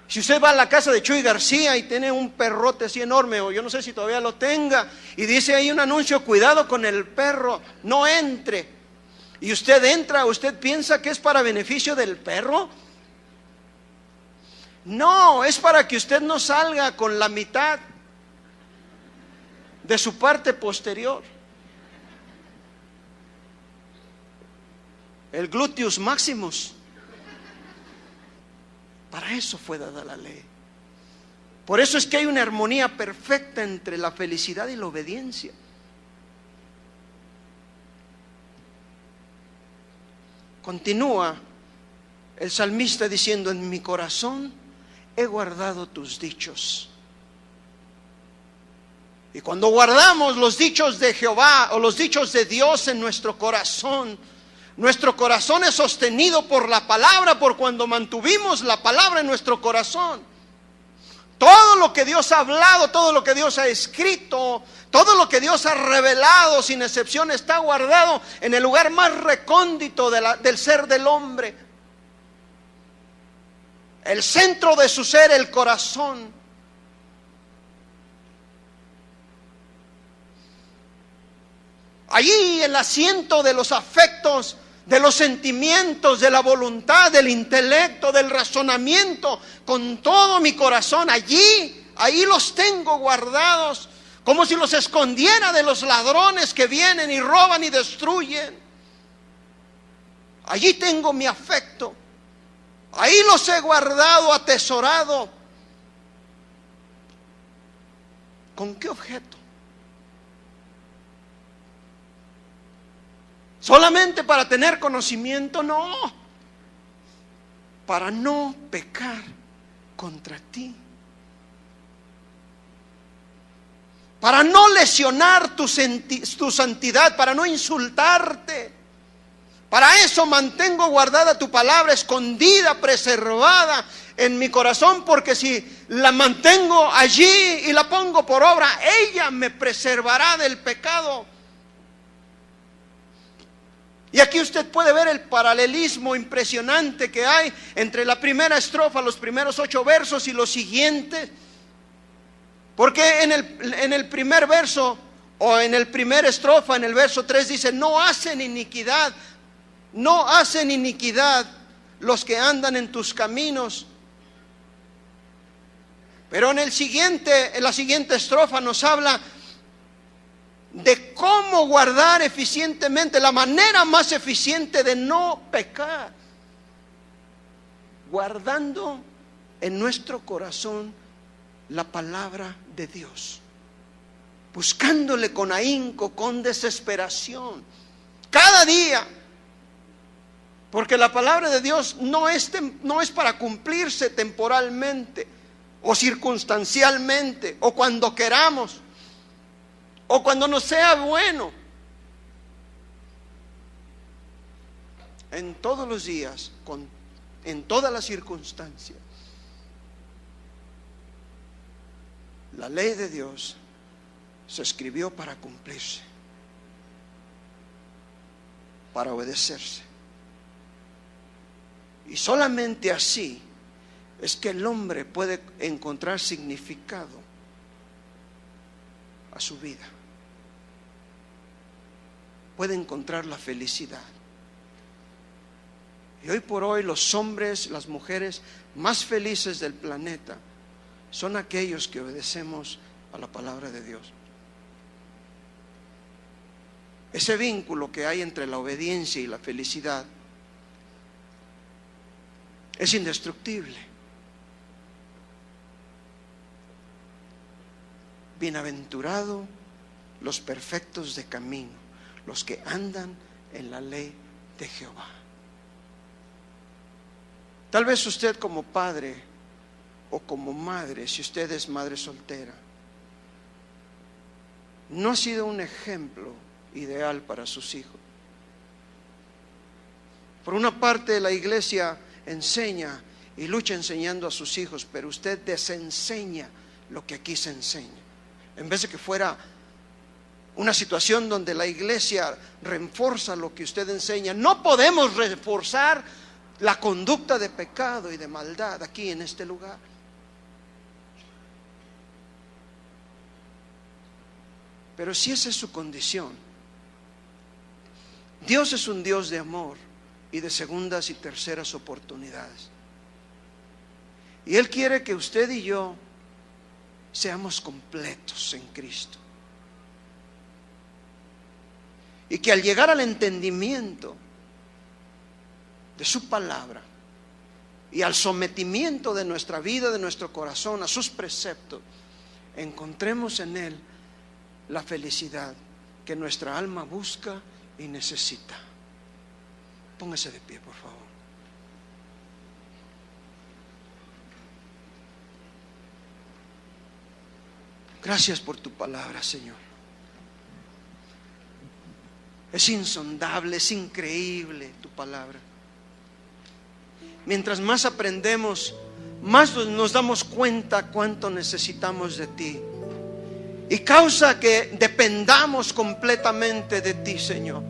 Si usted va a la casa de Chuy García y tiene un perrote así enorme, o yo no sé si todavía lo tenga, y dice ahí un anuncio: cuidado con el perro, no entre, y usted entra, ¿usted piensa que es para beneficio del perro? No, es para que usted no salga con la mitad de su parte posterior, el gluteus maximus. Para eso fue dada la ley. Por eso es que hay una armonía perfecta entre la felicidad y la obediencia. Continúa el salmista diciendo: en mi corazón he guardado tus dichos. Y cuando guardamos los dichos de Jehová o los dichos de Dios en nuestro corazón es sostenido por la palabra, por cuando mantuvimos la palabra en nuestro corazón. Todo lo que Dios ha hablado, todo lo que Dios ha escrito, todo lo que Dios ha revelado, sin excepción, está guardado en el lugar más recóndito del ser del hombre. El centro de su ser, el corazón. Allí el asiento de los afectos, de los sentimientos, de la voluntad, del intelecto, del razonamiento, con todo mi corazón, ahí los tengo guardados, como si los escondiera de los ladrones que vienen y roban y destruyen. Allí tengo mi afecto, ahí los he guardado, atesorado. ¿Con qué objeto? ¿Solamente para tener conocimiento? No, para no pecar contra ti, para no lesionar tu santidad, para no insultarte. Para eso mantengo guardada tu palabra, escondida, preservada en mi corazón, porque si la mantengo allí y la pongo por obra, ella me preservará del pecado. Y aquí usted puede ver el paralelismo impresionante que hay entre la primera estrofa, los primeros 8 versos y los siguientes. Porque en el primer verso, o en el primer estrofa, en el verso 3 dice: no hacen iniquidad los que andan en tus caminos. Pero en la siguiente estrofa nos habla de cómo guardar eficientemente, la manera más eficiente de no pecar, guardando en nuestro corazón la palabra de Dios, buscándole con ahínco, con desesperación, cada día. Porque la palabra de Dios no es para cumplirse temporalmente o circunstancialmente o cuando queramos o cuando nos sea bueno. En todos los días, en todas las circunstancias, la ley de Dios se escribió para cumplirse, para obedecerse. Y solamente así es que el hombre puede encontrar significado a su vida, puede encontrar la felicidad. Y hoy por hoy los hombres, las mujeres más felices del planeta son aquellos que obedecemos a la palabra de Dios. Ese vínculo que hay entre la obediencia y la felicidad es indestructible. Bienaventurado los perfectos de camino, los que andan en la ley de Jehová. Tal vez usted como padre o como madre, si usted es madre soltera, no ha sido un ejemplo ideal para sus hijos. Por una parte, la iglesia enseña y lucha enseñando a sus hijos, pero usted desenseña lo que aquí se enseña. En vez de que fuera una situación donde la iglesia refuerza lo que usted enseña, no podemos reforzar la conducta de pecado y de maldad aquí en este lugar. Pero si esa es su condición, Dios es un Dios de amor y de segundas y terceras oportunidades. Y Él quiere que usted y yo seamos completos en Cristo. Y que al llegar al entendimiento de su palabra y al sometimiento de nuestra vida, de nuestro corazón a sus preceptos, encontremos en Él la felicidad que nuestra alma busca y necesita. Póngase de pie, por favor. Gracias por tu palabra, Señor. Es insondable, es increíble tu palabra. Mientras más aprendemos, más nos damos cuenta cuánto necesitamos de ti. Y causa que dependamos completamente de ti, Señor,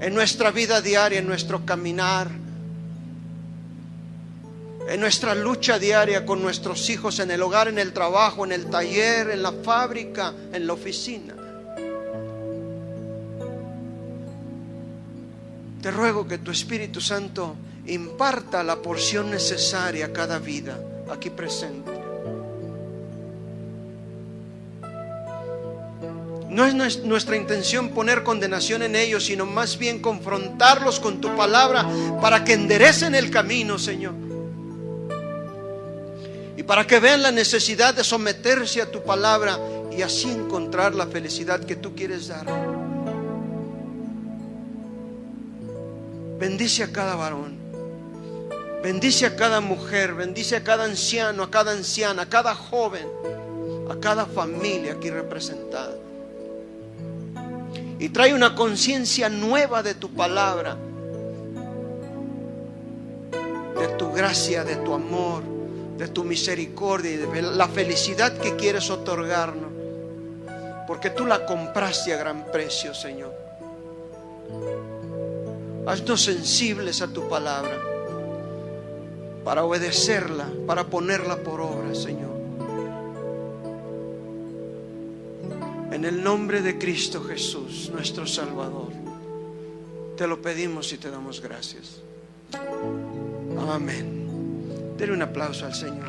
en nuestra vida diaria, en nuestro caminar, en nuestra lucha diaria con nuestros hijos, en el hogar, en el trabajo, en el taller, en la fábrica, en la oficina. Te ruego que tu Espíritu Santo imparta la porción necesaria a cada vida aquí presente. No es nuestra intención poner condenación en ellos, sino más bien confrontarlos con tu palabra para que enderecen el camino, Señor. Y para que vean la necesidad de someterse a tu palabra y así encontrar la felicidad que tú quieres dar. Bendice a cada varón, bendice a cada mujer, bendice a cada anciano, a cada anciana, a cada joven, a cada familia aquí representada. Y trae una conciencia nueva de tu palabra, de tu gracia, de tu amor, de tu misericordia y de la felicidad que quieres otorgarnos, porque tú la compraste a gran precio, Señor. Haznos sensibles a tu palabra para obedecerla, para ponerla por obra, Señor. En el nombre de Cristo Jesús, nuestro Salvador, te lo pedimos y te damos gracias. Amén. Denle un aplauso al Señor.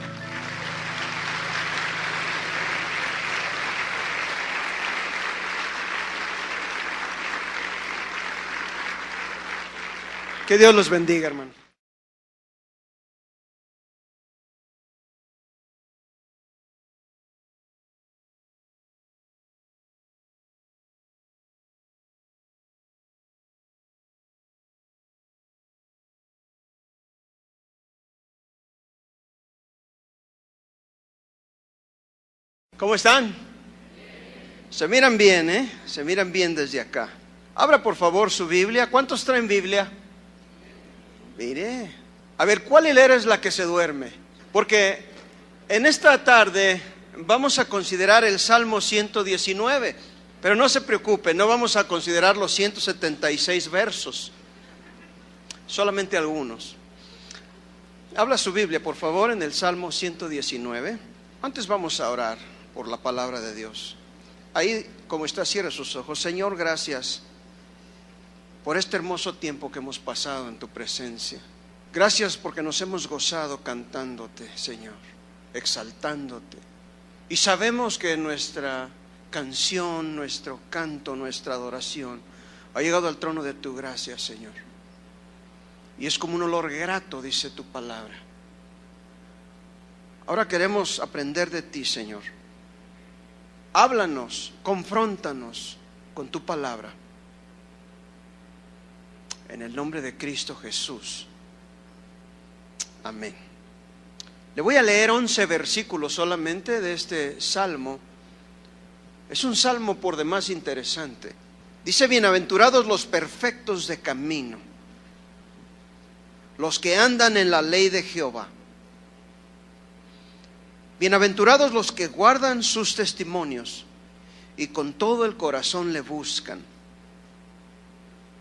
Que Dios los bendiga, hermano. ¿Cómo están? Se miran bien, ¿eh? Se miran bien desde acá. Abra por favor su Biblia. ¿Cuántos traen Biblia? Mire. A ver, ¿cuál hilera es la que se duerme? Porque en esta tarde vamos a considerar el Salmo 119. Pero no se preocupe, no vamos a considerar los 176 versos. Solamente algunos. Habla su Biblia, por favor, en el Salmo 119. Antes vamos a orar por la palabra de Dios. Ahí, como está, cierra sus ojos. Señor, gracias por este hermoso tiempo que hemos pasado en tu presencia. Gracias porque nos hemos gozado cantándote, Señor, exaltándote. Y sabemos que nuestra canción, nuestro canto, nuestra adoración ha llegado al trono de tu gracia, Señor. Y es como un olor grato, dice tu palabra. Ahora queremos aprender de ti, Señor. Háblanos, confróntanos con tu palabra. En el nombre de Cristo Jesús. Amén. Le voy a leer 11 versículos solamente de este salmo. Es un salmo por demás interesante. Dice: bienaventurados los perfectos de camino, los que andan en la ley de Jehová. Bienaventurados los que guardan sus testimonios y con todo el corazón le buscan.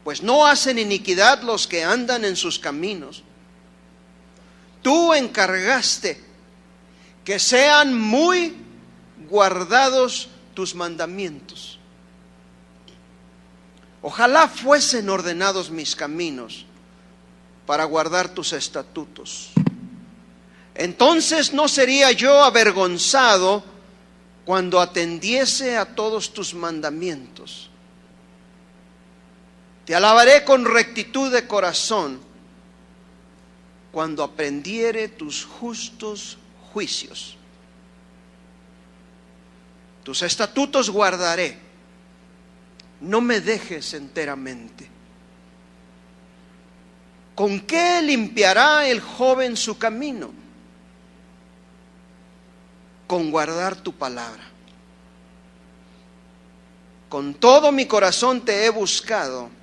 Pues no hacen iniquidad los que andan en sus caminos. Tú encargaste que sean muy guardados tus mandamientos. Ojalá fuesen ordenados mis caminos para guardar tus estatutos. Entonces no sería yo avergonzado cuando atendiese a todos tus mandamientos. Te alabaré con rectitud de corazón cuando aprendiere tus justos juicios. Tus estatutos guardaré, no me dejes enteramente. ¿Con qué limpiará el joven su camino? Con guardar tu palabra. Con todo mi corazón te he buscado.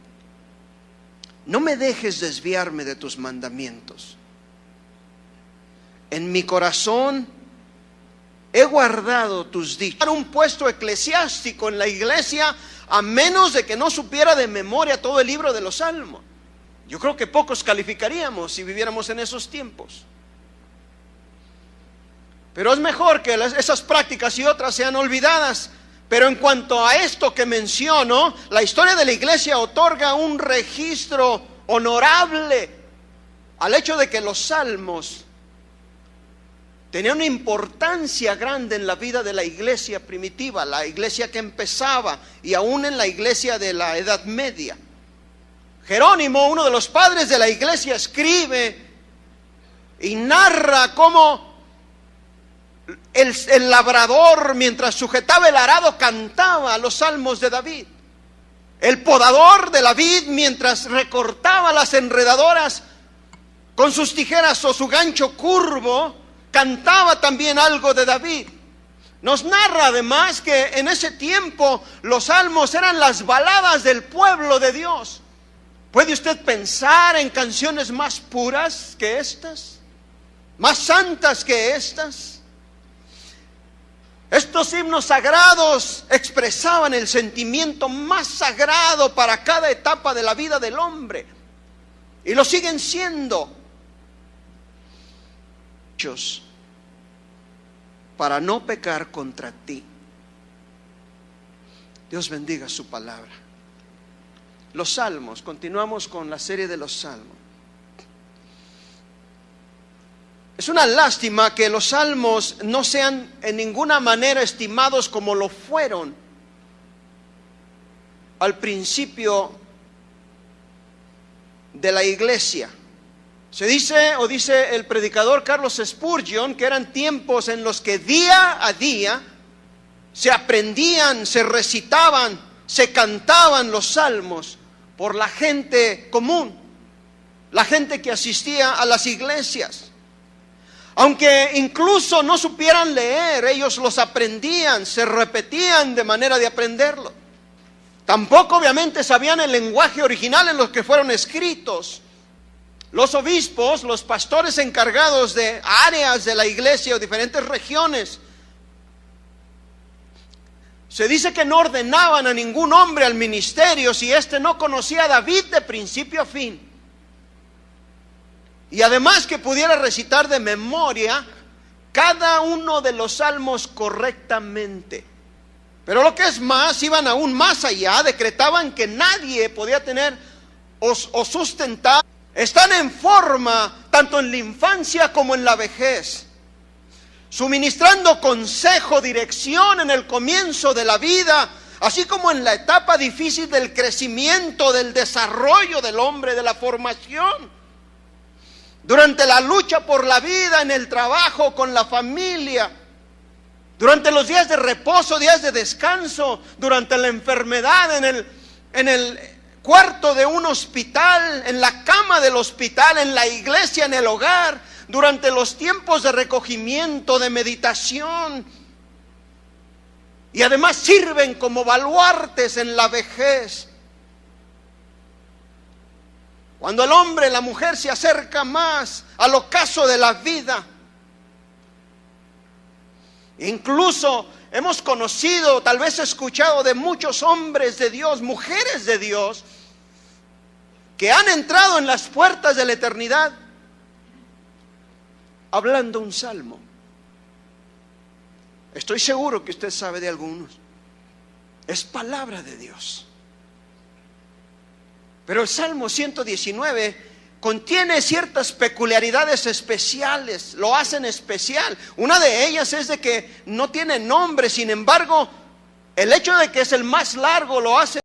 No me dejes desviarme de tus mandamientos. En mi corazón he guardado tus dichos. Un puesto eclesiástico en la iglesia, a menos de que no supiera de memoria todo el libro de los Salmos. Yo creo que pocos calificaríamos si viviéramos en esos tiempos. Pero es mejor que esas prácticas y otras sean olvidadas. Pero en cuanto a esto que menciono, la historia de la iglesia otorga un registro honorable al hecho de que los salmos tenían una importancia grande en la vida de la iglesia primitiva, la iglesia que empezaba, y aún en la iglesia de la Edad Media. Jerónimo, uno de los padres de la iglesia, escribe y narra cómo el labrador, mientras sujetaba el arado, cantaba los salmos de David. El podador de la vid, mientras recortaba las enredadoras con sus tijeras o su gancho curvo, cantaba también algo de David. Nos narra además que en ese tiempo los salmos eran las baladas del pueblo de Dios. ¿Puede usted pensar en canciones más puras que estas? ¿Más santas que estas? Estos himnos sagrados expresaban el sentimiento más sagrado para cada etapa de la vida del hombre. Y lo siguen siendo. Para no pecar contra ti. Dios bendiga su palabra. Los salmos, continuamos con la serie de los salmos. Es una lástima que los salmos no sean en ninguna manera estimados como lo fueron al principio de la iglesia. Se dice, o dice el predicador Carlos Spurgeon, que eran tiempos en los que día a día se aprendían, se recitaban, se cantaban los salmos por la gente común, la gente que asistía a las iglesias. Aunque incluso no supieran leer, ellos los aprendían, se repetían de manera de aprenderlo. Tampoco obviamente sabían el lenguaje original en los que fueron escritos. Los obispos, los pastores encargados de áreas de la iglesia o diferentes regiones, se dice que no ordenaban a ningún hombre al ministerio si éste no conocía a David de principio a fin. Y además que pudiera recitar de memoria cada uno de los salmos correctamente. Pero lo que es más, iban aún más allá, decretaban que nadie podía tener o sustentar, están en forma tanto en la infancia como en la vejez, suministrando consejo, dirección en el comienzo de la vida, así como en la etapa difícil del crecimiento, del desarrollo del hombre, de la formación. Durante la lucha por la vida, en el trabajo, con la familia, durante los días de reposo, días de descanso, durante la enfermedad, en el cuarto de un hospital, en la cama del hospital, en la iglesia, en el hogar, durante los tiempos de recogimiento, de meditación. Y además sirven como baluartes en la vejez. Cuando el hombre, la mujer se acerca más al ocaso de la vida. Incluso hemos conocido, tal vez escuchado de muchos hombres de Dios, mujeres de Dios, que han entrado en las puertas de la eternidad hablando un salmo. Estoy seguro que usted sabe de algunos. Es palabra de Dios. Pero el Salmo 119 contiene ciertas peculiaridades especiales, lo hacen especial. Una de ellas es de que no tiene nombre, sin embargo, el hecho de que es el más largo lo hace